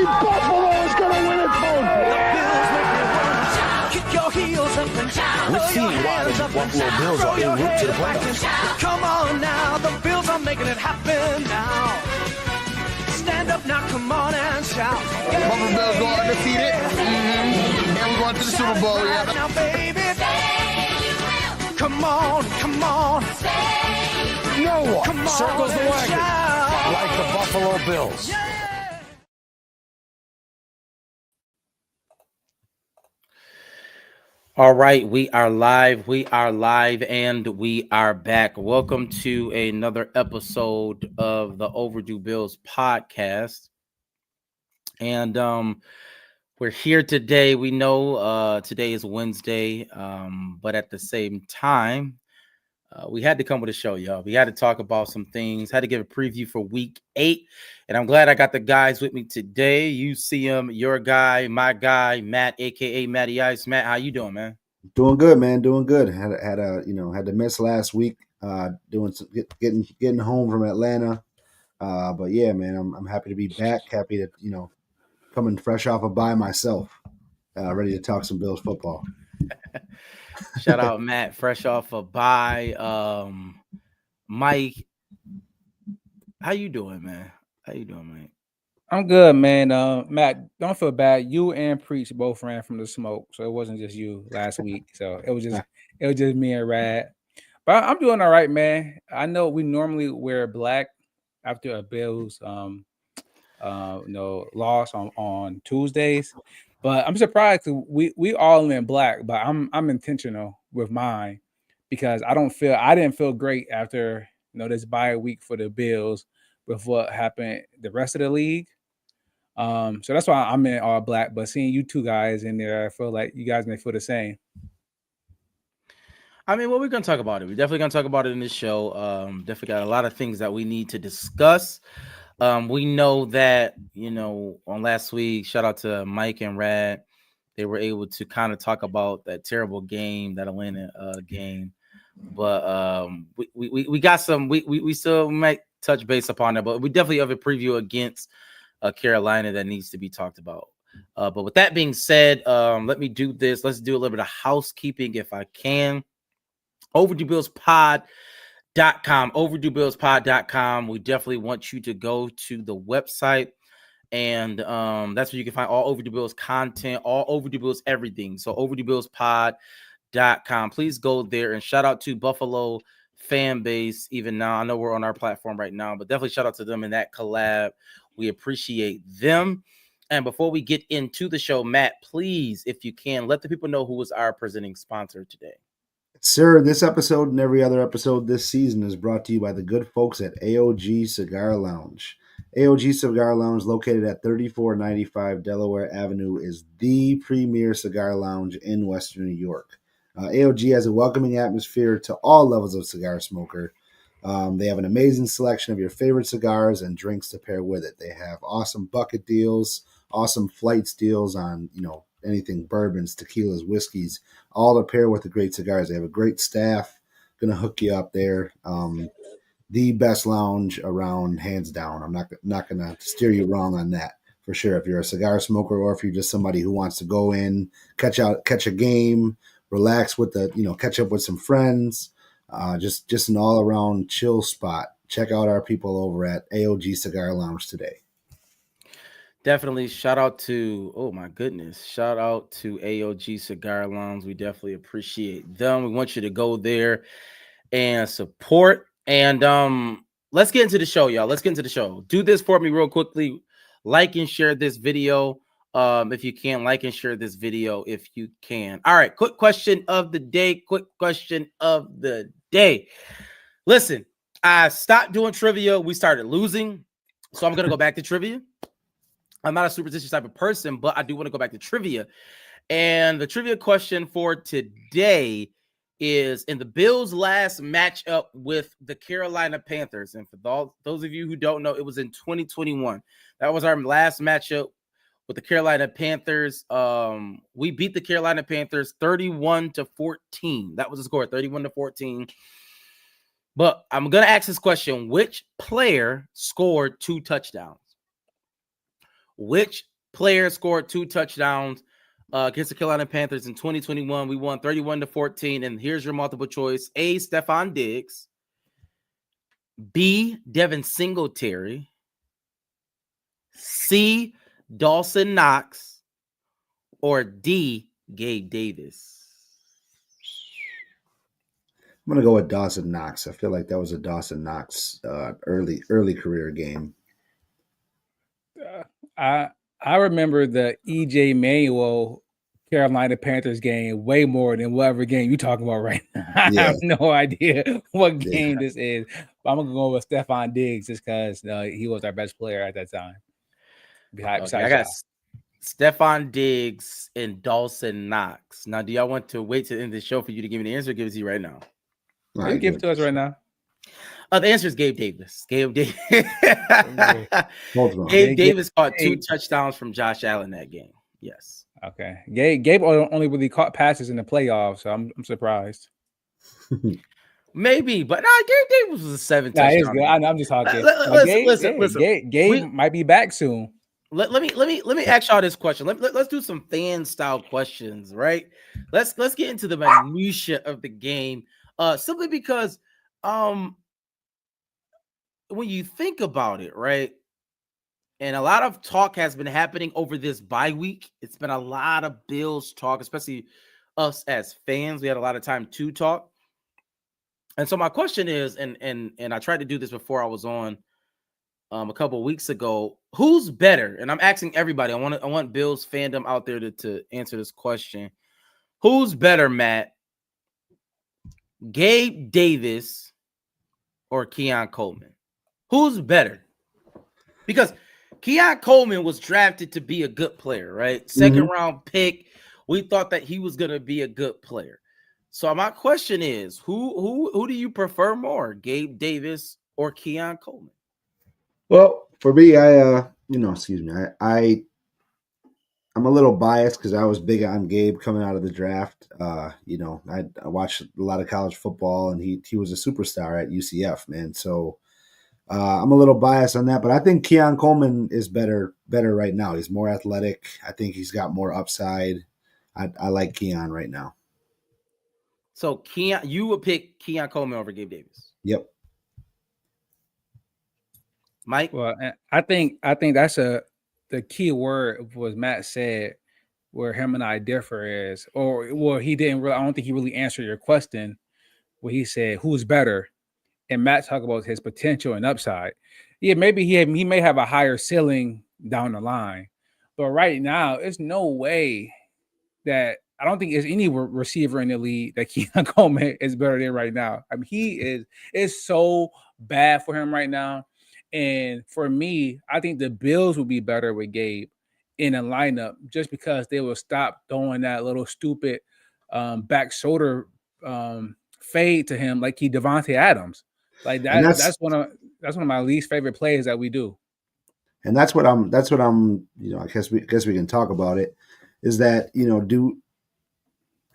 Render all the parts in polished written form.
Buffalo is going to win it, folks. Kick your heels up and down. Let's see why the Buffalo Bills are en route to the playoffs. Come on now, the Bills are making it happen now. Stand up now, come on and shout. Buffalo Bills go undefeated. And we're going to the Super Bowl. Yeah. Now, baby, come on, come on. No one Come on circles the and wagon shout. like the Buffalo Bills. All right, we are live, and we are back. Welcome to another episode of the Overdue Bills podcast. And we're here today. We know today is Wednesday, but at the same time, we had to come with a show, y'all. We had to talk about some things, had to give a preview for week 8. And I'm glad I got the guys with me today. You see him, your guy, my guy, Matt, aka Matty Ice. Matt, how you doing, man? Doing good, man. Doing good. Had to miss last week. Doing some getting home from Atlanta. But yeah, man, I'm happy to be back. Happy to coming fresh off a bye myself. Ready to talk some Bills football. Shout out Matt, fresh off a bye. Mike, how you doing, man? How you doing, Mike? I'm good, man. Matt, don't feel bad. You and Preach both ran from the smoke, so it wasn't just you last week. So it was just me and Rad. But I'm doing all right, man. I know we normally wear black after a Bills loss on Tuesdays, but I'm surprised we all in black. But I'm intentional with mine because I didn't feel great after this bye week for the Bills with what happened the rest of the league. So that's why I'm in all black. But seeing you two guys in there, I feel like you guys may feel the same. I mean, well, we're gonna talk about it. We're definitely gonna talk about it in this show. Definitely got a lot of things that we need to discuss. We know that on last week, shout out to Mike and Rad, they were able to kind of talk about that terrible game, that Atlanta game. But we got some. We still might touch base upon it, but we definitely have a preview against Carolina that needs to be talked about. But with that being said, let me do this. Let's do a little bit of housekeeping if I can. OverdueBillsPod.com. OverdueBillsPod.com. We definitely want you to go to the website, and that's where you can find all Overdue Bills content, all Overdue Bills everything. So OverdueBillsPod.com. Please go there, and shout out to Buffalo fan base. Even now, I know we're on our platform right now, but definitely shout out to them in that collab. We appreciate them. And before we get into the show, Matt, please, if you can, let the people know who is our presenting sponsor today. Sir, this episode and every other episode this season is brought to you by the good folks at AOG Cigar Lounge. AOG Cigar Lounge, located at 3495 Delaware Avenue, is the premier cigar lounge in Western New York. AOG has a welcoming atmosphere to all levels of cigar smoker. They have an amazing selection of your favorite cigars and drinks to pair with it. They have awesome bucket deals, awesome flights deals on, anything bourbons, tequilas, whiskeys, all to pair with the great cigars. They have a great staff, going to hook you up there. The best lounge around, hands down. I'm not going to steer you wrong on that for sure. If you're a cigar smoker or if you're just somebody who wants to go in, catch a game, relax with catch up with some friends, just an all around chill spot. Check out our people over at AOG Cigar Lounge today. Definitely shout out to AOG Cigar Lounge. We definitely appreciate them. We want you to go there and support. And let's get into the show, y'all. Let's get into the show. Do this for me real quickly. Like and share this video. If you can, like and share this video if you can. All right, quick question of the day. Listen, I stopped doing trivia. We started losing, so I'm going to go back to trivia. I'm not a superstitious type of person, but I do want to go back to trivia. And the trivia question for today is, in the Bills' last matchup with the Carolina Panthers, and for those of you who don't know, it was in 2021. That was our last matchup with the Carolina Panthers. We beat the Carolina Panthers 31-14. That was the score, 31-14. But I'm going to ask this question. Which player scored 2 touchdowns? Which player scored 2 touchdowns against the Carolina Panthers in 2021. We won 31-14. And here's your multiple choice: A, Stephon Diggs; B, Devin Singletary; C, Dawson Knox; or D, Gabe Davis. I'm gonna go with Dawson Knox. I feel like that was a Dawson Knox early career game. I remember the EJ Manuel Carolina Panthers game way more than whatever game you talking about right now. I Yeah. have no idea what Yeah. game this is. But I'm gonna go with Stephon Diggs just because he was our best player at that time. Okay, I got Stephon Diggs and Dawson Knox. Now, do y'all want to wait to end the show for you to give me the answer, or give it to you right now? You give it to us right now. The answer is Gabe Davis. Gabe Davis. Both Gabe Davis caught 2 touchdowns from Josh Allen that game. Yes. Okay. Gabe only really caught passes in the playoffs, so I'm surprised. Maybe, but Gabe Davis was a 7 touchdown. He's good. I'm just talking. Listen. Gabe might be back soon. Let me ask y'all this question. Let's do some fan style questions, right? Let's get into the minutia of the game. Simply because when you think about it, right? And a lot of talk has been happening over this bye week. It's been a lot of Bills talk, especially us as fans. We had a lot of time to talk. And so my question is, and I tried to do this before I was on a couple of weeks ago, who's better? And I'm asking everybody. I want Bills fandom out there to answer this question. Who's better, Matt? Gabe Davis or Keon Coleman? Who's better? Because Keon Coleman was drafted to be a good player, right? Second round pick. We thought that he was going to be a good player. So my question is, who do you prefer more, Gabe Davis or Keon Coleman? Well, for me, I'm a little biased because I was big on Gabe coming out of the draft. I watched a lot of college football, and he was a superstar at UCF, man. So I'm a little biased on that, but I think Keon Coleman is better right now. He's more athletic. I think he's got more upside. I like Keon right now. So Keon, you would pick Keon Coleman over Gabe Davis? Yep. Mike? Well, I think that's the key word of what Matt said, where him and I differ is, he didn't really, I don't think he really answered your question where he said, who's better? And Matt talked about his potential and upside. Yeah, maybe he may have a higher ceiling down the line, but right now, it's no way that I don't think there's any receiver in the league that Keon Coleman is better than right now. I mean, it's so bad for him right now. And for me, I think the Bills would be better with Gabe in a lineup just because they will stop throwing that little stupid back shoulder fade to him like he Devontae Adams. Like that. That's one of my least favorite plays that we do. And that's what I'm. I guess we can talk about it. Is that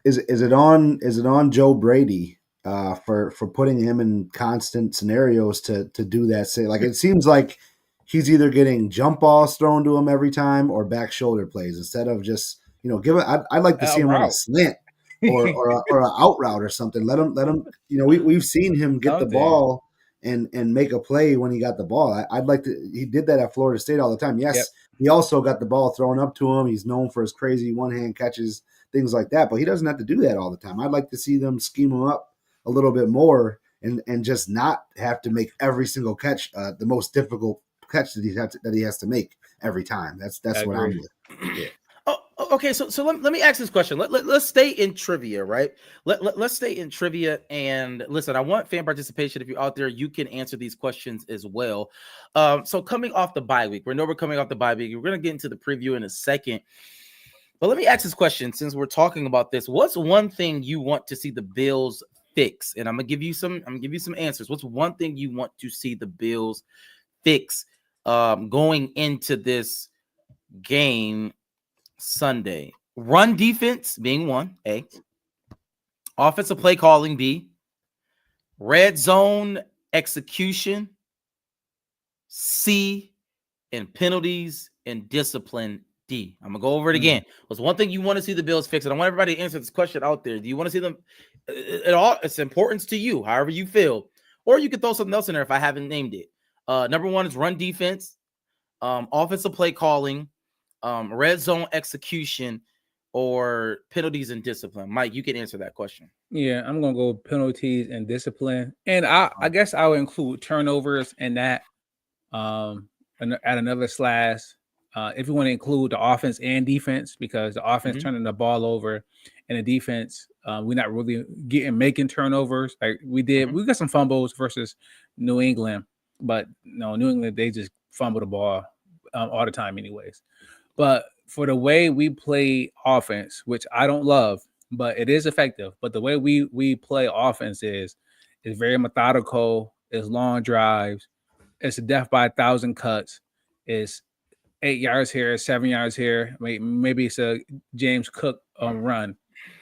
is it on Joe Brady for putting him in constant scenarios to do that? Say, like, it seems like he's either getting jump balls thrown to him every time or back shoulder plays instead of just give it. I'd like to see him run a slant or an out route or something. Let him. We've seen him get the ball and make a play when he got the ball. I'd like to. He did that at Florida State all the time. Yes, he also got the ball thrown up to him. He's known for his crazy one-hand catches, things like that. But he doesn't have to do that all the time. I'd like to see them scheme him up a little bit more and just not have to make every single catch the most difficult catch that he has to make every time. That's what I'm with. Yeah. Oh, okay. So let me ask this question. Let's stay in trivia, right? Let's stay in trivia. And listen, I want fan participation. If you're out there, you can answer these questions as well. So coming off the bye week, we're coming off the bye week. We're going to get into the preview in a second. But let me ask this question since we're talking about this. What's one thing you want to see the Bills fix? And I'm gonna give you some answers. What's one thing you want to see the Bills fix going into this game Sunday? Run defense being one, A. Offensive play calling, B. Red zone execution, C. And penalties and discipline, D. I'm gonna go over it again. What's one thing you want to see the Bills fix? And I want everybody to answer this question out there. Do you want to see them at all? It's importance to you, however you feel, or you could throw something else in there if I haven't named it. Number one is run defense, offensive play calling, red zone execution, or penalties and discipline. Mike, you can answer that question. Yeah, I'm gonna go penalties and discipline, and I guess I would include turnovers in that. At another slash, if you want to include the offense and defense, because the offense turning the ball over, and the defense, we're not really making turnovers like we did. We got some fumbles versus New England, but no, New England, they just fumble the ball all the time, anyways. But for the way we play offense, which I don't love, but it is effective. But the way we play offense is very methodical. It's long drives. It's a death by 1,000 cuts. It's 8 yards here, 7 yards here. Maybe it's a James Cook run.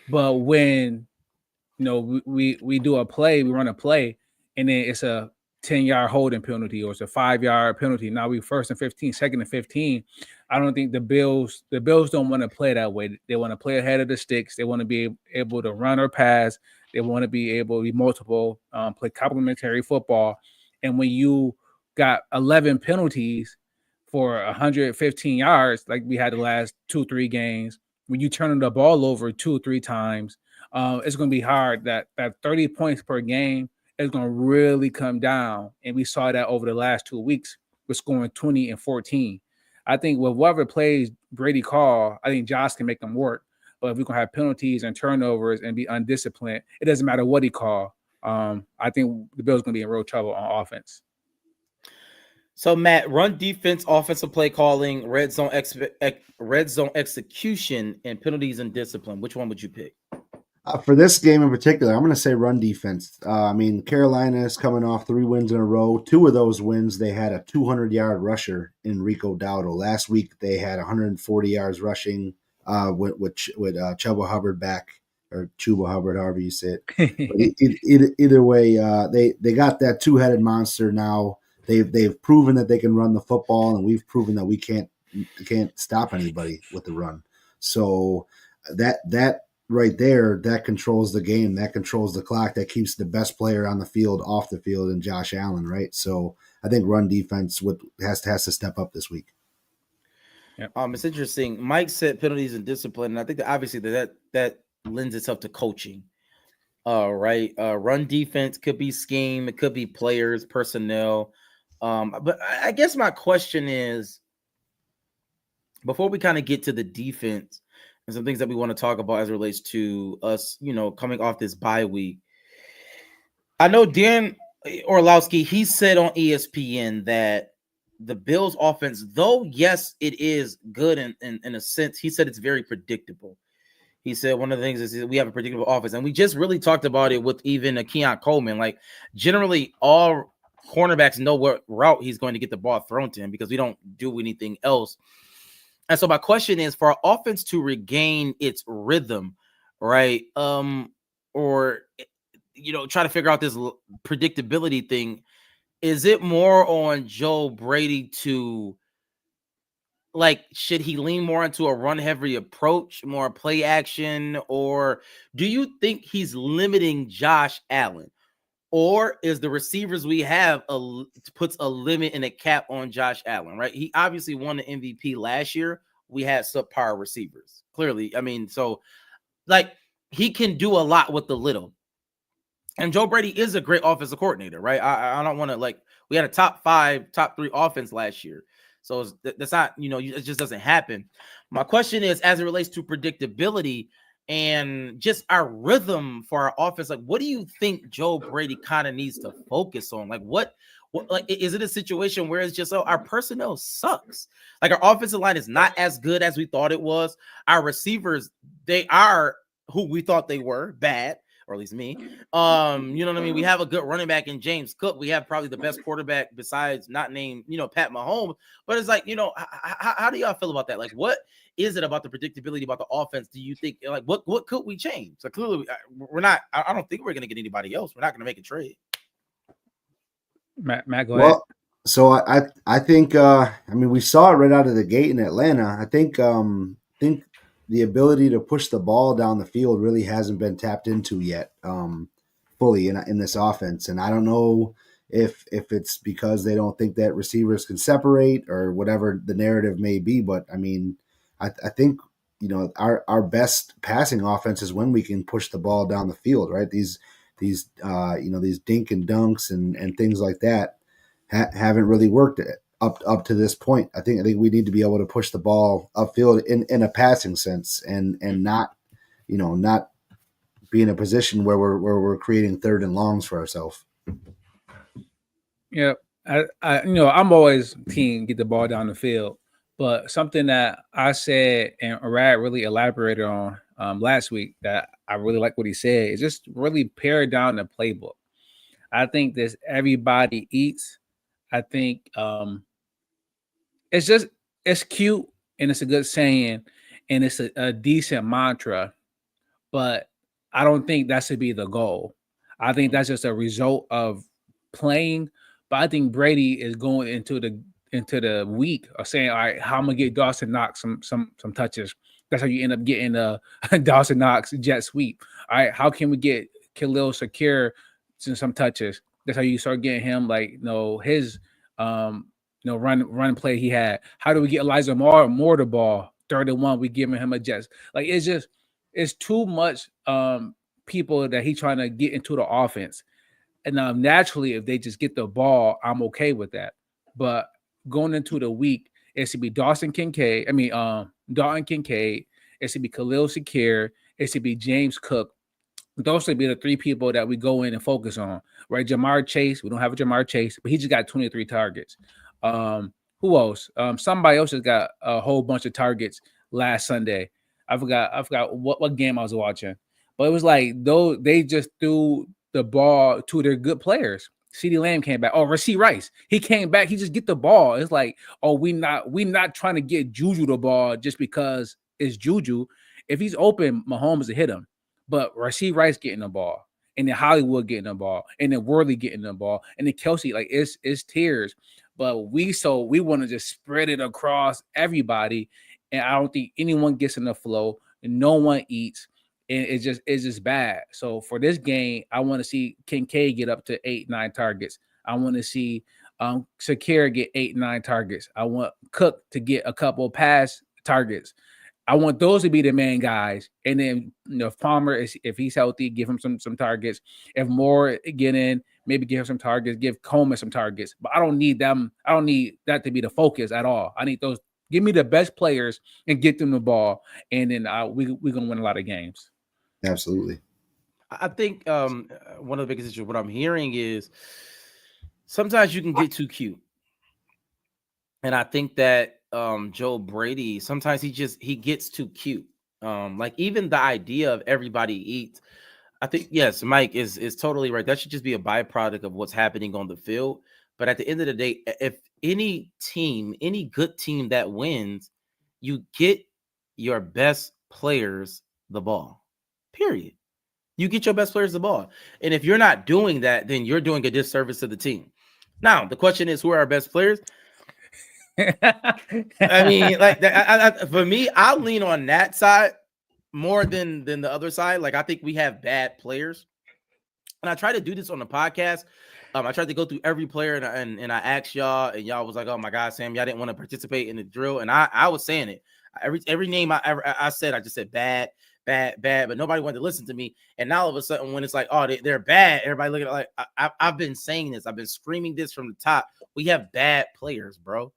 But when we do a play, we run a play, and then it's a 10-yard holding penalty or it's a 5-yard penalty. Now we 1st and 15, 2nd and 15. I don't think the Bills don't want to play that way. They want to play ahead of the sticks. They want to be able to run or pass. They want to be able to be multiple, play complementary football. And when you got 11 penalties for 115 yards, like we had the last 2-3 games, when you turn the ball over 2 or 3 times, it's going to be hard. That 30 points per game is going to really come down. And we saw that over the last 2 weeks with scoring 20 and 14. I think with whoever plays Brady call, I think Josh can make them work. But if we're going to have penalties and turnovers and be undisciplined, it doesn't matter what he call. I think the Bills going to be in real trouble on offense. So, Matt, run defense, offensive play calling, red zone execution, and penalties and discipline. Which one would you pick? For this game in particular, I'm going to say run defense. Carolina is coming off 3 wins in a row. 2 of those wins, they had a 200-yard rusher in Rico Dowdle. Last week, they had 140 yards rushing with Chuba Hubbard back, or Chuba Hubbard, however you say it. But either way, they got that two-headed monster now. They've proven that they can run the football, and we've proven that we can't stop anybody with the run. So that right there, that controls the game, that controls the clock, that keeps the best player on the field off the field, and Josh Allen, right? So I think run defense has to step up this week. Yep. It's interesting. Mike said penalties and discipline, and I think that obviously that lends itself to coaching. Right. Run defense could be scheme, it could be players, personnel. But I guess my question is, before we kind of get to the defense and some things that we want to talk about as it relates to us, coming off this bye week, I know Dan Orlowski, he said on ESPN that the Bills offense, though, yes, it is good in a sense, he said it's very predictable. He said one of the things is we have a predictable offense, and we just really talked about it with even Keon Coleman. Like, generally, all cornerbacks know what route he's going to get the ball thrown to him because we don't do anything else. And so my question is, for our offense to regain its rhythm, right, or try to figure out this predictability thing, is it more on Joe Brady to, like, should he lean more into a run-heavy approach, more play action, or do you think he's limiting Josh Allen? Or is the receivers we have puts a limit and a cap on Josh Allen, right? He obviously won the MVP last year. We had subpar receivers, clearly. I mean, so, like, he can do a lot with the little. And Joe Brady is a great offensive coordinator, right? I don't want to, like, we had a top 3 offense last year. So that's not, it just doesn't happen. My question is, as it relates to predictability and just our rhythm for our offense, like, what do you think Joe Brady kind of needs to focus on? Like, what, like, is it a situation where it's just, our personnel sucks? Like, our offensive line is not as good as we thought it was. Our receivers, they are who we thought they were, bad, or at least me. You know what I mean? We have a good running back in James Cook. We have probably the best quarterback besides not named, Pat Mahomes. But it's like, how do y'all feel about that? Like, what is it about the predictability about the offense? Do you think, like, what could we change? So clearly, we're not. I don't think we're going to get anybody else. We're not going to make a trade. Matt, go ahead. So I think I mean we saw it right out of the gate in Atlanta. I think the ability to push the ball down the field really hasn't been tapped into yet fully in this offense, and I don't know if it's because they don't think that receivers can separate or whatever the narrative may be. But I mean, I think our best passing offense is when we can push the ball down the field, right? These these dink and dunks and things like that haven't really worked up to this point. I think we need to be able to push the ball upfield in a passing sense and not not be in a position where we're creating third and longs for ourselves. Yeah, I'm always team get the ball down the field, but something that I said and Rad really elaborated on last week that I really like what he said is just really pare down the playbook. I think this everybody eats. I think it's cute and it's a good saying and it's a decent mantra, but I don't think that should be the goal. I think that's just a result of playing. But I think Brady is going into the week of saying, all right, how I'm gonna get Dawson Knox some touches. That's how you end up getting a Dawson Knox jet sweep. All right, how can we get Khalil Shakir some touches? That's how you start getting him his run play he had. How do we get Elijah Moore the ball? 31, we giving him a jet. Like it's too much people that he's trying to get into the offense. And naturally, if they just get the ball, I'm okay with that. But going into the week, it should be Dalton Kincaid. It should be Khalil Shakir. It should be James Cook. Those should be the three people that we go in and focus on, right? Jamar Chase. We don't have a Jamar Chase, but he just got 23 targets. Who else? Somebody else has got a whole bunch of targets last Sunday. I forgot what game I was watching, but it was like they just threw the ball to their good players. CeeDee Lamb came back. Oh, Rasheed Rice, he came back. He just get the ball. It's like, oh, we not trying to get Juju the ball just because it's Juju. If he's open, Mahomes will hit him. But Rasheed Rice getting the ball, and then Hollywood getting the ball, and then Worley getting the ball, and then Kelsey, like it's tears. But we want to just spread it across everybody, and I don't think anyone gets in the flow, and no one eats, and it's just bad. So for this game, I want to see Kincaid get up to 8-9 targets. I want to see Shakira get 8-9 targets. I want Cook to get a couple pass targets. I want those to be the main guys, and then if Palmer if he's healthy, give him some targets. If Moore get in, maybe give him some targets. Give Coleman some targets. But I don't need them. I don't need that to be the focus at all. I need those. Give me the best players and get them the ball, and then we're gonna win a lot of games. Absolutely. I think one of the biggest issues what I'm hearing is sometimes you can get too cute, and I think that Joe Brady sometimes he gets too cute. Like even the idea of everybody eats. I think yes, Mike is totally right. That should just be a byproduct of what's happening on the field. But at the end of the day, if any team, any good team that wins, you get your best players the ball. Period. You get your best players the ball. And if you're not doing that, then you're doing a disservice to the team. Now, the question is, who are our best players? I mean, like for me, I'll lean on that side more than the other side. Like I think we have bad players, and I try to do this on the podcast. I tried to go through every player, and I asked y'all, and y'all was like, "Oh my God, Sam, y'all didn't want to participate in the drill," and I was saying it. Every name I said, I just said bad, but nobody wanted to listen to me. And now all of a sudden, when it's like, oh, they're bad, everybody looking at like I've been saying this, I've been screaming this from the top. We have bad players, bro.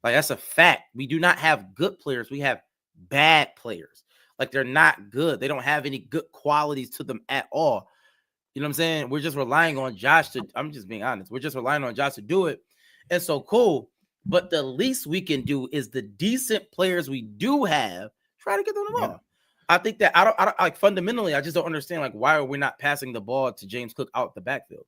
Like that's a fact. We do not have good players. We have bad players. Like they're not good. They don't have any good qualities to them at all. You know what I'm saying? We're just relying on Josh I'm just being honest. We're just relying on Josh to do it. And so cool. But the least we can do is the decent players we do have, try to get them the ball. Yeah. I think that I don't like fundamentally, I just don't understand like why are we not passing the ball to James Cook out the backfield?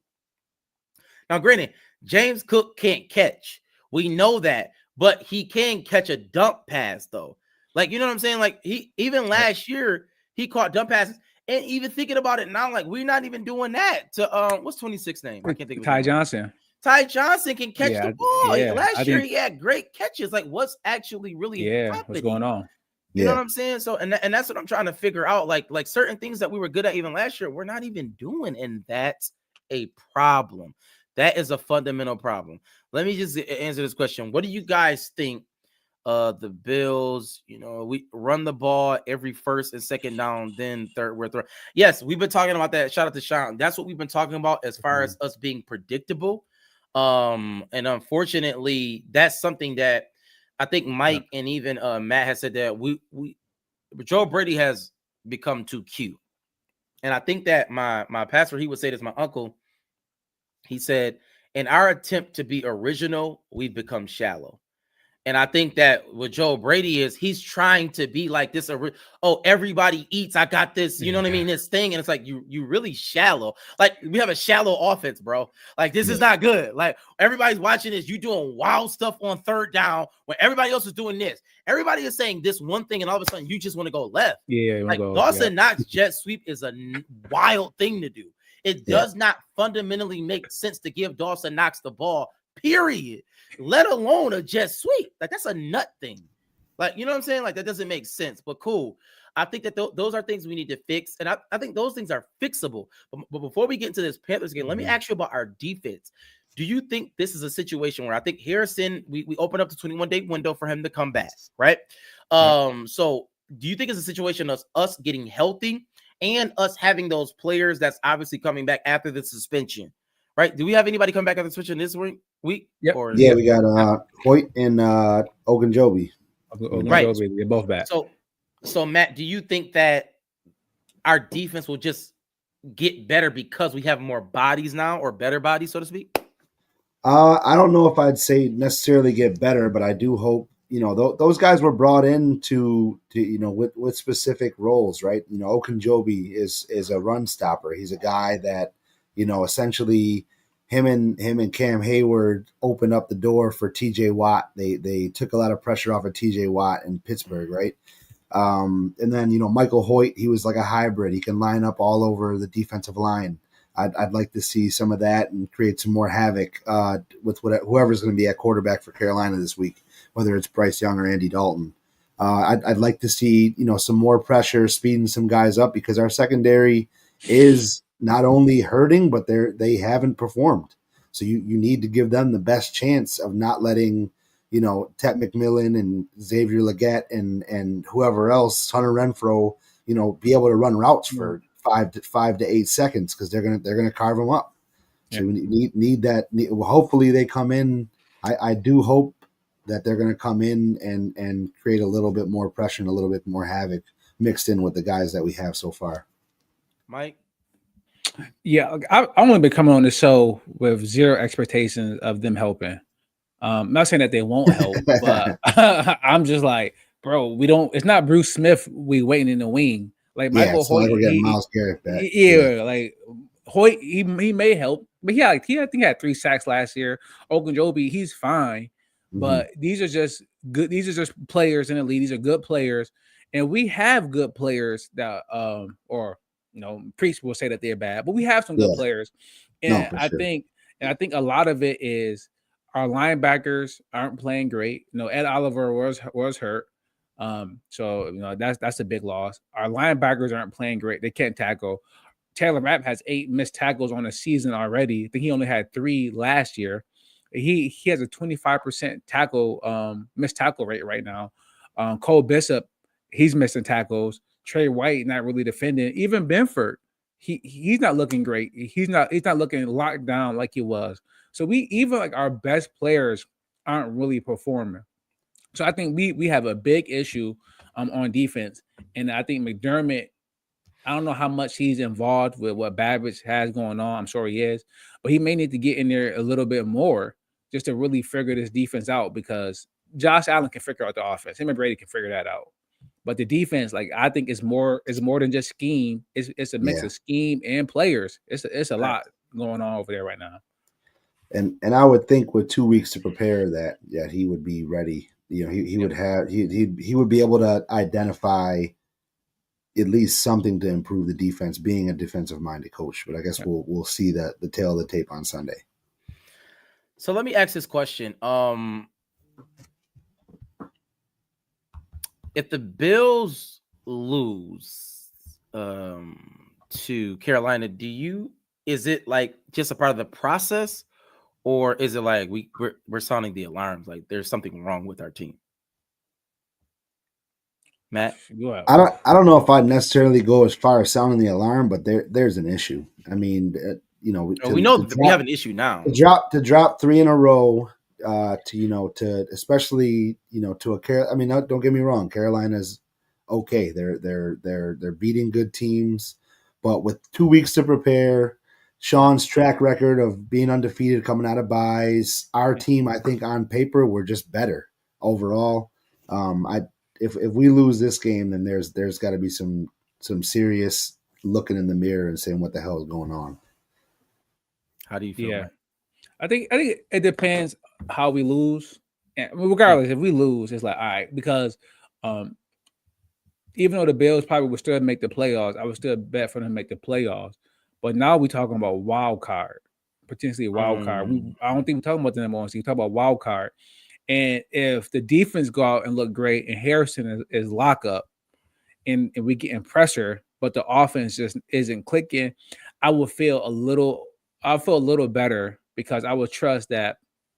Now, granted, James Cook can't catch. We know that, but he can catch a dump pass though. Like, you know what I'm saying? Like he even last year he caught dump passes. And even thinking about it now, like we're not even doing that to what's 26 name? I can't think of Ty Johnson. Ty Johnson can catch Yeah, the ball. yeah, Last I year think he had great catches. Like, what's actually really what's happening? going on? You know Yeah. what I'm saying? So, and that's what I'm trying to figure out. Like certain things that we were good at even last year, we're not even doing, and that's a problem. That is a fundamental problem. Let me just answer this question. What do you guys think? The Bills, we run the ball every first and second down, then third, we're third. Yes, we've been talking about that. Shout out to Sean. That's what we've been talking about as far as us being predictable. And unfortunately, that's something that I think Mike and even Matt has said that we Joe Brady has become too cute. And I think that my pastor, he would say this, my uncle, he said, in our attempt to be original, we've become shallow. And I think that what Joe Brady is, he's trying to be like this. Oh, everybody eats. I got this. You know what I mean? This thing. And it's like, you really shallow. Like, we have a shallow offense, bro. Like, this is not good. Like, everybody's watching this. You doing wild stuff on third down when everybody else is doing this. Everybody is saying this one thing, and all of a sudden you just want to go left. Yeah, like Dawson Knox jet sweep is a wild thing to do. It does not fundamentally make sense to give Dawson Knox the ball, period. Let alone a jet sweep. Like, that's a nut thing. Like, you know what I'm saying? Like, that doesn't make sense, but cool. I think that those are things we need to fix. And I think those things are fixable. But before we get into this Panthers game, let me ask you about our defense. Do you think this is a situation where I think Harrison, we open up the 21-day window for him to come back, right? So do you think it's a situation of us getting healthy and us having those players that's obviously coming back after the suspension? Right? Do we have anybody come back after the suspension this week? Yep. Yeah, we got Hoyt and Ogunjobi. Right. They're both back. So Matt, do you think that our defense will just get better because we have more bodies now, or better bodies, so to speak? I don't know if I'd say necessarily get better, but I do hope, those guys were brought in to with specific roles, right? Ogunjobi is a run stopper. He's a guy that, essentially him and Cam Hayward opened up the door for TJ Watt. They took a lot of pressure off of TJ Watt in Pittsburgh, right? And then, Michael Hoyt, he was like a hybrid. He can line up all over the defensive line. I'd like to see some of that and create some more havoc with whoever's going to be at quarterback for Carolina this week, whether it's Bryce Young or Andy Dalton. I'd like to see, some more pressure, speeding some guys up, because our secondary is not only hurting, but they haven't performed. So you need to give them the best chance of not letting, Tet McMillan and Xavier Legette and whoever else, Hunter Renfro, be able to run routes for 5 to 8 seconds, because they're gonna carve them up. So we need that. Hopefully they come in. I do hope that they're going to come in and create a little bit more pressure and a little bit more havoc mixed in with the guys that we have so far. Mike? Yeah, I want to be coming on the show with zero expectations of them helping. I'm not saying that they won't help, but I'm just like, bro, we don't. It's not Bruce Smith. We waiting in the wing. Like Michael Hoyt, like we're getting Myles Garrett back. Like Hoyt, he may help, but I think he had 3 sacks last year. Ogunjobi, he's fine, but these are just good. These are just players in the league. These are good players, and we have good players that, Priest will say that they're bad, but we have some good players, and I think a lot of it is our linebackers aren't playing great. Ed Oliver was hurt. So that's a big loss. Our linebackers aren't playing great. They can't tackle. Taylor Rapp has 8 missed tackles on the season already. I think he only had 3 last year. He has a 25% missed tackle rate right now. Cole Bishop, he's missing tackles. Trey White not really defending. Even Benford, he's not looking great. He's not looking locked down like he was. So even like our best players aren't really performing. So I think we have a big issue on defense, and I think McDermott, I don't know how much he's involved with what Babbage has going on. I'm sure he is, but he may need to get in there a little bit more just to really figure this defense out, because Josh Allen can figure out the offense. Him and Brady can figure that out. But the defense, like, I think is more than just scheme. It's a mix of scheme and players. It's a lot going on over there right now. And I would think with 2 weeks to prepare that he would be ready. He would have he would be able to identify at least something to improve the defense, being a defensive minded coach. But I guess we'll see the tail of the tape on Sunday. So let me ask this question. If the Bills lose to Carolina, is it like just a part of the process, or is it like we're sounding the alarms, like there's something wrong with our team? Matt? I don't know if I'd necessarily go as far as sounding the alarm, but there's an issue. I mean, We know that we have an issue now. To drop 3 in a row, to especially to a I mean, don't get me wrong, Carolina's okay. They're beating good teams, but with 2 weeks to prepare, Sean's track record of being undefeated coming out of buys, our team, I think on paper, we're just better overall. If we lose this game, then there's got to be some serious looking in the mirror and saying what the hell is going on. How do you feel? Yeah, Mike? I think it depends how we lose. And regardless, if we lose, it's like all right, because even though the Bills probably would still make the playoffs, I would still bet for them to make the playoffs. But now we're talking about wild card, potentially a wild card. I don't think we're talking about the number one seed. We're talking about wild card. And if the defense go out and look great, and Harrison is lock up, and we get in pressure, but the offense just isn't clicking, I'll feel a little better, because I would trust that,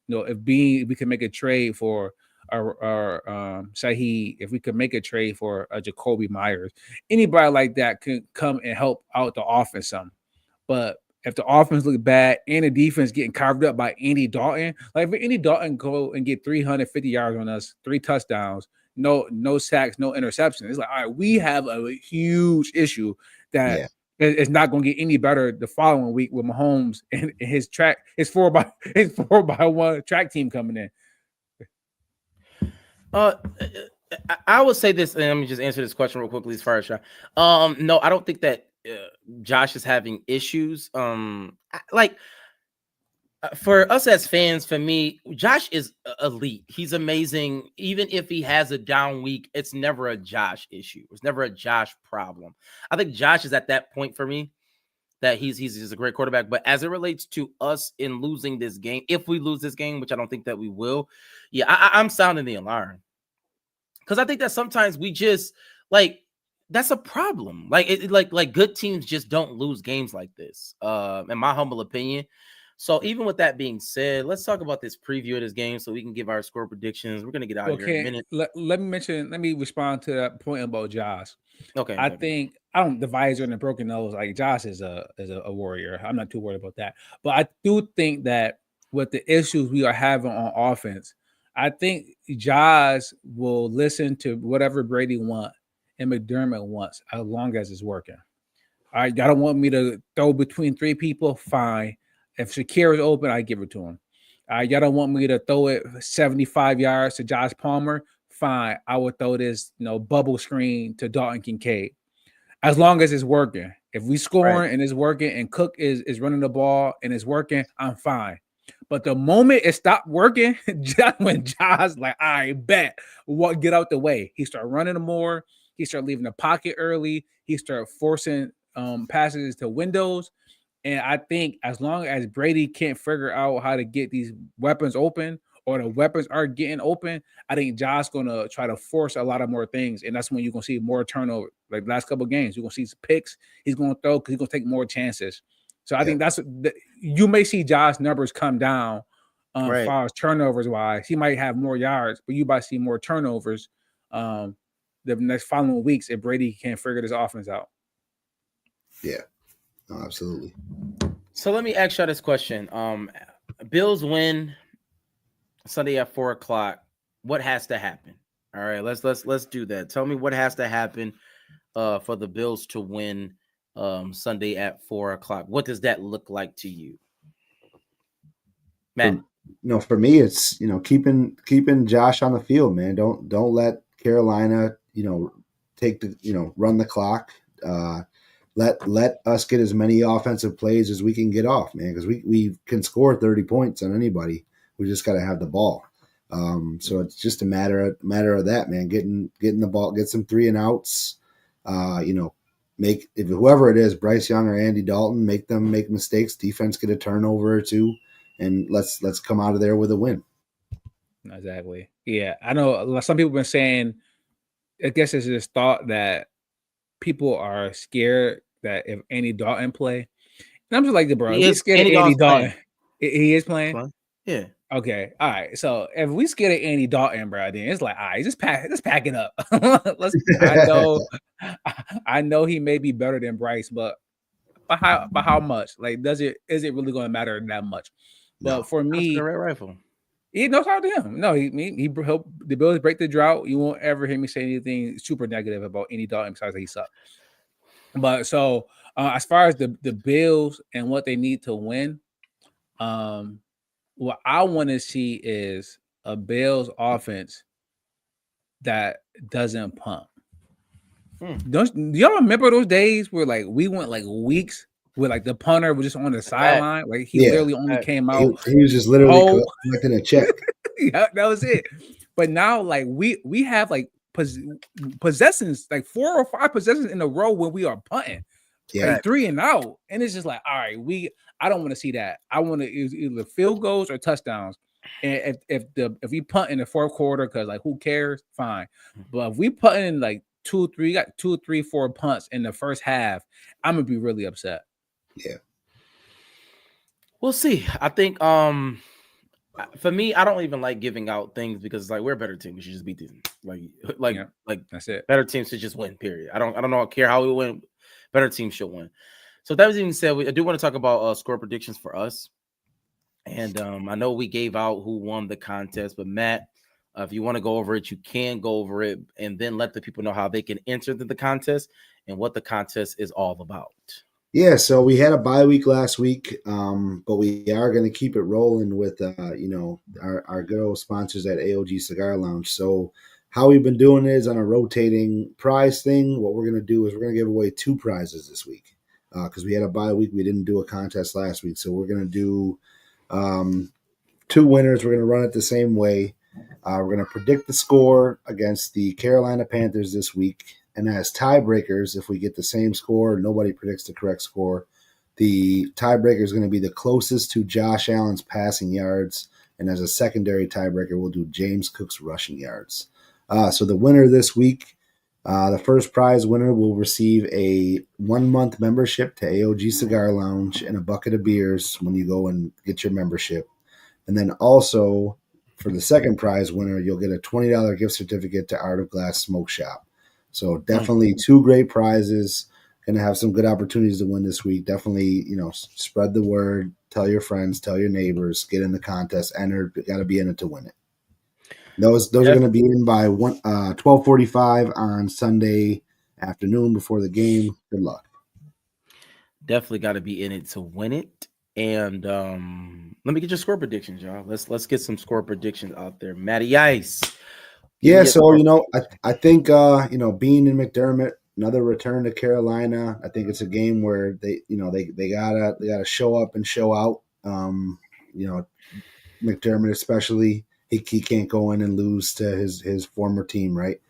if we can make a trade for our Shaheed, if we could make a trade for a Jacoby Myers, anybody like that can come and help out the offense some. But if the offense look bad and the defense getting carved up by Andy Dalton, like if Andy Dalton go and get 350 yards on us, 3 touchdowns, no sacks, no interceptions, it's like, all right, we have a huge issue that it's not going to get any better the following week with Mahomes and his 4x1 track team coming in. I would say this, and let me just answer this question real quickly as far as Sean. No, I don't think that Josh is having issues. For us as fans, for me, Josh is elite. He's amazing. Even if he has a down week, it's never a Josh issue. It's never a Josh problem. I think Josh is at that point for me that he's a great quarterback. But as it relates to us in losing this game, if we lose this game, which I don't think that we will, yeah, I'm sounding the alarm, because I think that sometimes we just that's a problem. Like good teams just don't lose games like this, in my humble opinion. So even with that being said, let's talk about this preview of this game so we can give our score predictions. We're gonna get out of here in a minute. Let me respond to that point about Josh. Okay. I think the visor and the broken nose, like Josh is a warrior. I'm not too worried about that. But I do think that with the issues we are having on offense, I think Josh will listen to whatever Brady wants and McDermott wants, as long as it's working. All right, y'all don't want me to throw between 3 people? Fine. If Shakir is open, I give it to him. Y'all don't want me to throw it 75 yards to Josh Palmer? Fine. I would throw this, bubble screen to Dalton Kincaid. As long as it's working. If we scoring and it's working and Cook is running the ball and it's working, I'm fine. But the moment it stopped working, when Josh like, I bet what get out the way. He started running more. He started leaving the pocket early. He started forcing passes to windows. And I think as long as Brady can't figure out how to get these weapons open, or the weapons are getting open, I think Josh's going to try to force a lot of more things. And that's when you're going to see more turnover. Like the last couple of games, you're going to see some picks. He's going to throw because he's going to take more chances. So I think you may see Josh's numbers come down as far as turnovers wise. He might have more yards, but you might see more turnovers the next following weeks if Brady can't figure this offense out. Yeah. No, absolutely. So let me ask you this question. Bills win Sunday at 4:00. What has to happen? All right, let's do that. Tell me what has to happen for the Bills to win Sunday at 4:00. What does that look like to you, Matt? For me, it's keeping Josh on the field, man. Don't let Carolina take run the clock. Let us get as many offensive plays as we can get off, man, because we can score 30 points on anybody. We just got to have the ball. So it's just a matter of that, man. Getting the ball, get some 3 and outs. Make whoever it is, Bryce Young or Andy Dalton, make them make mistakes. Defense get a turnover or 2, and let's come out of there with a win. Exactly. Yeah, I know some people have been saying. I guess it's this thought that people are scared that if Andy Dalton play, and I'm just like, bro, if we scared of Andy Dalton, he is playing. Yeah. Okay. All right. So if we scared of Andy Dalton, bro, then it's like, all right, just pack it up. I know he may be better than Bryce, but how much? Like, is it really going to matter that much? But for me, the red rifle. He knows how to him. No, he helped the Bills break the drought. You won't ever hear me say anything super negative about Andy Dalton besides that he sucked. But so as far as the Bills and what they need to win, what I want to see is a Bills offense that doesn't pump. Do y'all remember those days where like we went like weeks where like the punter was just on the sideline? Like he literally only came out. He was just literally collecting a check. Yeah, that was it. But now like we have like possessions, like 4 or 5 possessions in a row when we are punting. Yeah, like 3 and out. And it's just like, all right, I don't want to see that. I want to either field goals or touchdowns. And if we punt in the fourth quarter, because like who cares? Fine. But if we punt in like 2, 3, got 2, 3, 4 punts in the first half, I'm gonna be really upset. Yeah. We'll see. I think for me, I don't even like giving out things because like we're a better team. We should just beat them. Like that's it. Better teams should just win. Period. I don't care how we win. Better teams should win. So that was even said. I do want to talk about score predictions for us. And I know we gave out who won the contest, but Matt, if you want to go over it, you can go over it, and then let the people know how they can enter the contest and what the contest is all about. Yeah, so we had a bye week last week, but we are going to keep it rolling with, our good old sponsors at AOG Cigar Lounge. So how we've been doing it is on a rotating prize thing. What we're going to do is we're going to give away 2 prizes this week because we had a bye week. We didn't do a contest last week, so we're going to do 2 winners. We're going to run it the same way. We're going to predict the score against the Carolina Panthers this week. And as tiebreakers, if we get the same score, nobody predicts the correct score, the tiebreaker is going to be the closest to Josh Allen's passing yards. And as a secondary tiebreaker, we'll do James Cook's rushing yards. So the winner this week, the first prize winner will receive a 1-month membership to AOG Cigar Lounge and a bucket of beers when you go and get your membership. And then also for the second prize winner, you'll get a $20 gift certificate to Art of Glass Smoke Shop. So definitely 2 great prizes. Going to have some good opportunities to win this week. Definitely, spread the word. Tell your friends. Tell your neighbors. Get in the contest. Enter. Got to be in it to win it. Those are going to be in by 12:45 on Sunday afternoon before the game. Good luck. Definitely got to be in it to win it. And let me get your score predictions, y'all. Let's get some score predictions out there. Matty Ice. Yeah, so I think being in McDermott, another return to Carolina. I think it's a game where they gotta show up and show out. McDermott especially, he can't go in and lose to his former team, right?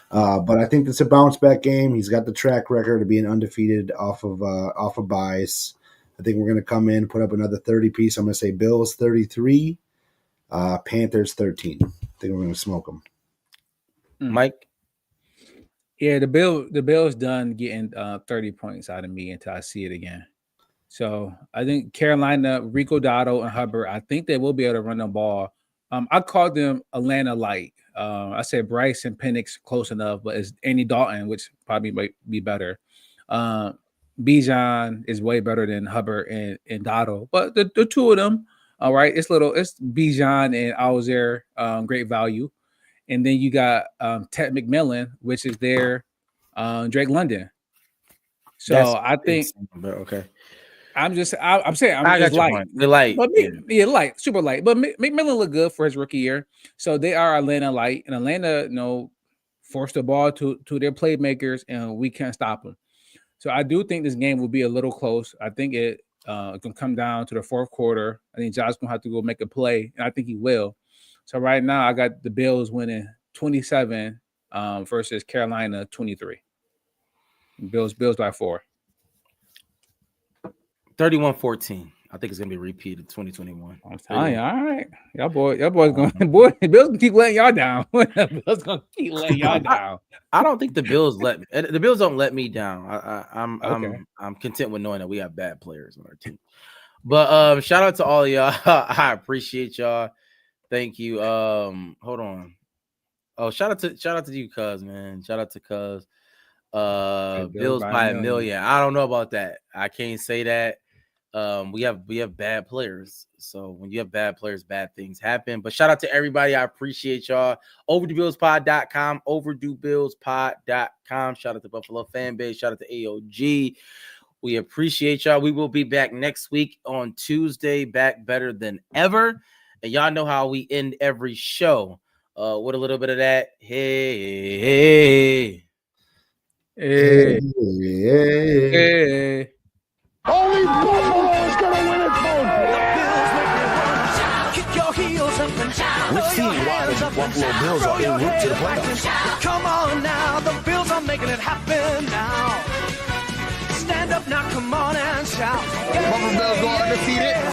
But I think it's a bounce back game. He's got the track record of being undefeated off of buys. I think we're gonna come in, put up another 30 piece. I'm gonna say Bills 33, Panthers 13. I think we're gonna smoke them. Mike? Yeah, the Bills done getting 30 points out of me until I see it again. So I think Carolina, Rico Dotto, and Hubbard, I think they will be able to run the ball. I called them Atlanta light. I said Bryce and Penix close enough, but it's Andy Dalton, which probably might be better. Bijan is way better than Hubbard and Dotto. But the 2 of them, all right, it's Bijan and Alzer, great value. And then you got Ted McMillan, which is their Drake London. So I think okay. I'm saying I'm just light. They're light. But light, super light. But McMillan looked good for his rookie year. So they are Atlanta light. And Atlanta, forced the ball to their playmakers, and we can't stop them. So I do think this game will be a little close. I think it can come down to the fourth quarter. I think Josh going to have to go make a play, and I think he will. So right now, I got the Bills winning 27 versus Carolina 23. Bills by 4. 31-14. I think it's gonna be repeated 2021. I'm telling you, all right. Y'all boys gonna boy, the Bills gonna keep letting y'all down. The Bills gonna keep letting y'all down. I don't think the Bills the Bills don't let me down. Okay. I'm content with knowing that we have bad players on our team. But shout out to all of y'all. I appreciate y'all. Thank you. Hold on. Oh, shout out to you, cuz, man. Shout out to cuz. Bills by a million. I don't know about that. I can't say that. We have bad players. So when you have bad players, bad things happen. But shout out to everybody. I appreciate y'all. OverdueBillsPod.com, OverdueBillsPod.com. Shout out to Buffalo fan base. Shout out to AOG. We appreciate y'all. We will be back next week on Tuesday, back better than ever. And y'all know how we end every show. With a little bit of that. Hey. Only Buffalo is going to win it, folks. Kick your heels up and down. We've seen why the Buffalo Bills are en route to the playoffs. Come on now, the Bills are making it happen now. Stand up now, come on and shout. Buffalo Bills go undefeated.